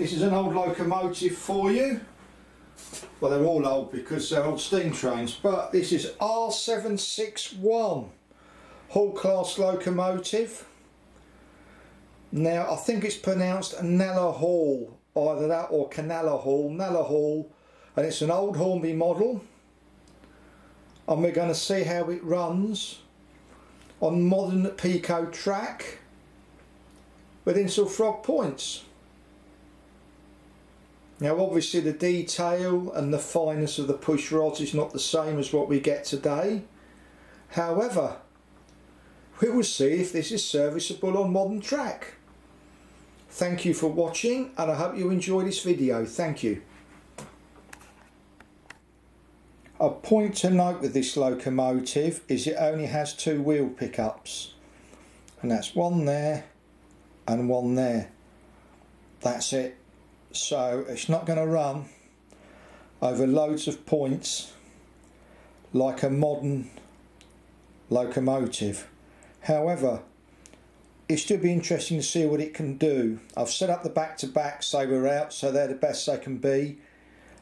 This is an old locomotive for you. Well, they're all old because they're old steam trains, but this is R761 Hall class locomotive. Now I think it's pronounced Kneller Hall, either that or Kneller Hall, Kneller Hall, and it's an old Hornby model, and we're going to see how it runs on modern Pico track with Insel Frog points. Now obviously the detail and the fineness of the push rods is not the same as what we get today. However, we will see if this is serviceable on modern track. Thank you for watching, and I hope you enjoy this video. Thank you. A point to note with this locomotive is it only has 2 wheel pickups, and that's one there and one there. That's it. So it's not going to run over loads of points like a modern locomotive. However, it'll still be interesting to see what it can do. I've set up the back-to-back so we're out, so they're the best they can be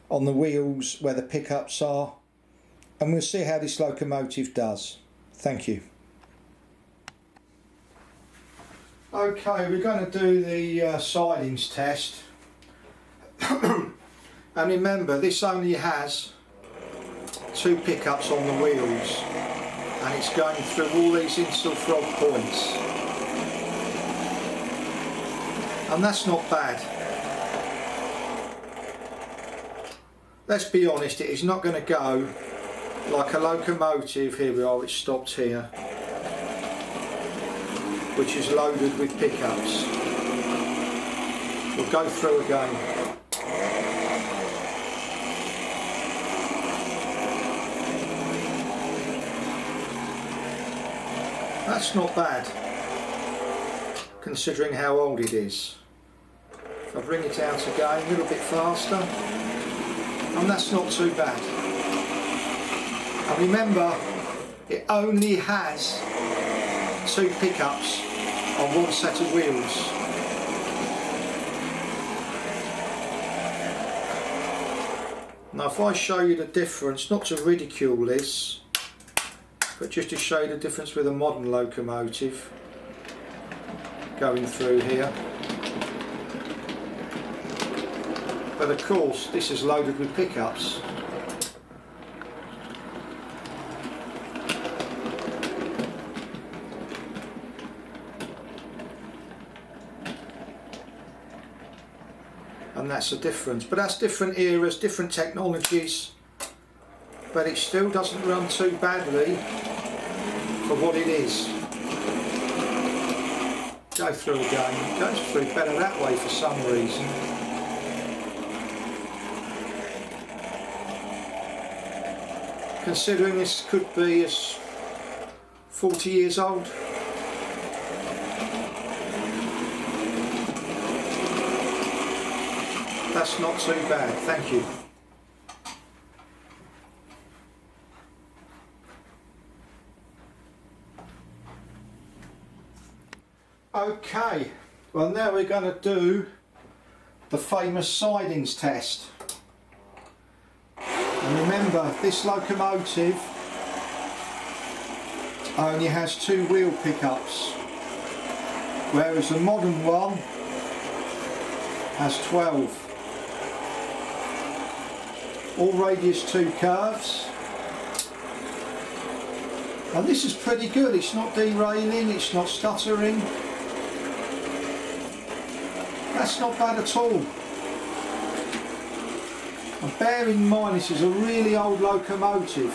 on the wheels where the pickups are, and we'll see how this locomotive does. Thank you. Okay, we're going to do the sidings test. And remember, this only has 2 pickups on the wheels, and it's going through all these Insel Frog points, and that's not bad. Let's be honest, it is not going to go like a locomotive. Here we are, it's stopped here, which is loaded with pickups. We'll go through again. That's not bad, considering how old it is. If I bring it out again a little bit faster, and that's not too bad. And remember, it only has 2 pickups on one set of wheels. Now if I show you the difference, not to ridicule this, but just to show you the difference with a modern locomotive going through here. But of course this is loaded with pickups. And that's the difference. But that's different eras, different technologies, but it still doesn't run too badly for what it is. Go through again. It goes through better that way for some reason. Considering this could be as 40 years old. That's not too bad, thank you. Okay, well now we're going to do the famous sidings test. And remember, this locomotive only has 2 wheel pickups, whereas the modern one has 12. All radius 2 curves. And this is pretty good, it's not derailing, it's not stuttering. That's not bad at all. And bear in mind, this is a really old locomotive.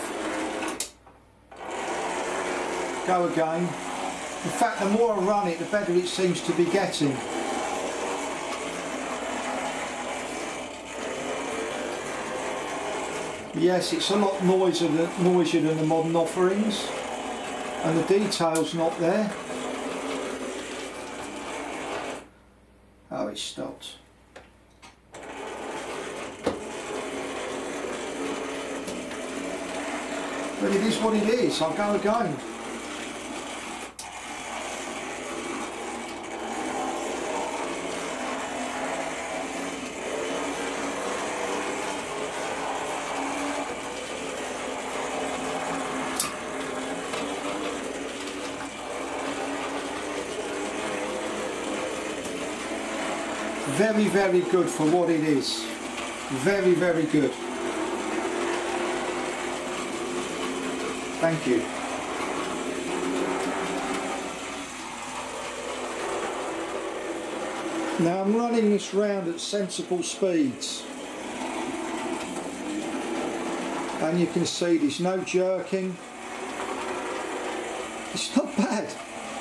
Go again. In fact, the more I run it, the better it seems to be getting. Yes, it's a lot noisier than the modern offerings, and the detail's not there. Oh, it stopped. But it is what it is. I'll go again. Very, very good for what it is. Very, very good. Thank you. Now I'm running this round at sensible speeds, and you can see there's no jerking. It's not bad,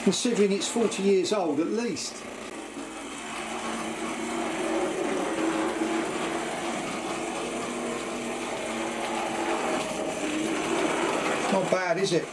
considering it's 40 years old at least. Not bad, is it?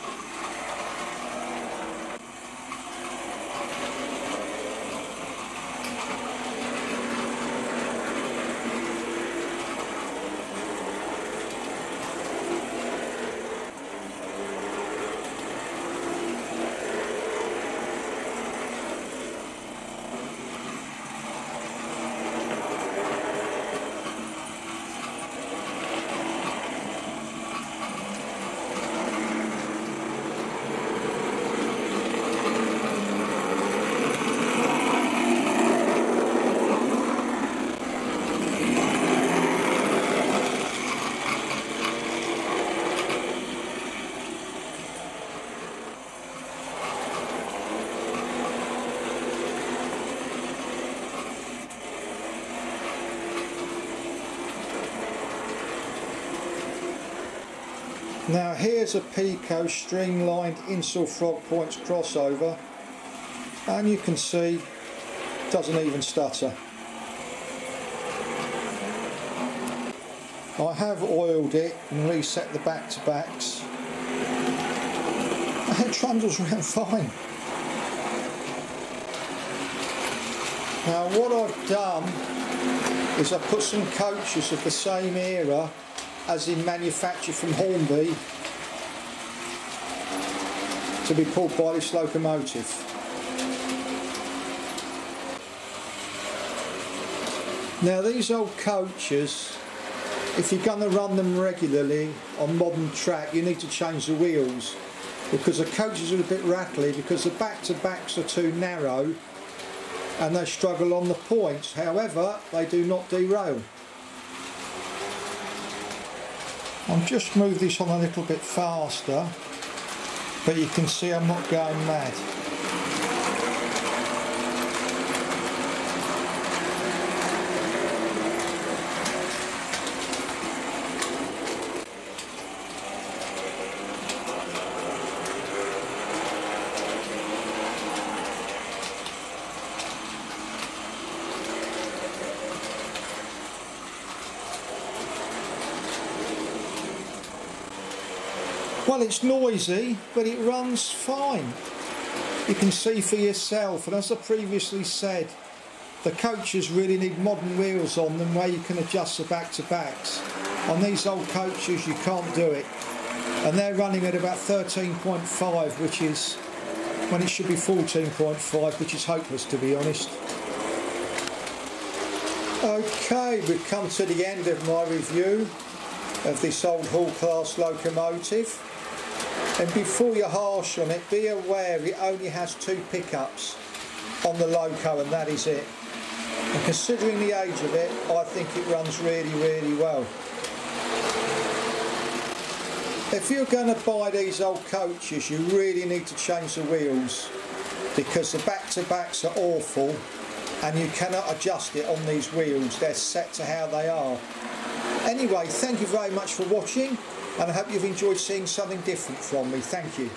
Now here's a Pico streamlined Insel Frog Points crossover, and you can see it doesn't even stutter. I have oiled it and reset the back-to-backs, and it trundles around fine. Now what I've done is I've put some coaches of the same era as in manufacture from Hornby to be pulled by this locomotive. Now these old coaches, if you're going to run them regularly on modern track, you need to change the wheels, because the coaches are a bit rattly because the back-to-backs are too narrow and they struggle on the points. However, they do not derail. I'll just move this on a little bit faster, but you can see I'm not going mad. Well, it's noisy, but it runs fine. You can see for yourself, and as I previously said, the coaches really need modern wheels on them where you can adjust the back-to-backs. On these old coaches you can't do it, and they're running at about 13.5, which is when it should be 14.5, which is hopeless, to be honest. Okay, we've come to the end of my review of this old Hall class locomotive. And before you're harsh on it, be aware it only has 2 pickups on the loco, and that is it. And considering the age of it, I think it runs really, really well. If you're going to buy these old coaches, you really need to change the wheels, because the back-to-backs are awful and you cannot adjust it on these wheels. They're set to how they are. Anyway, thank you very much for watching, and I hope you've enjoyed seeing something different from me. Thank you.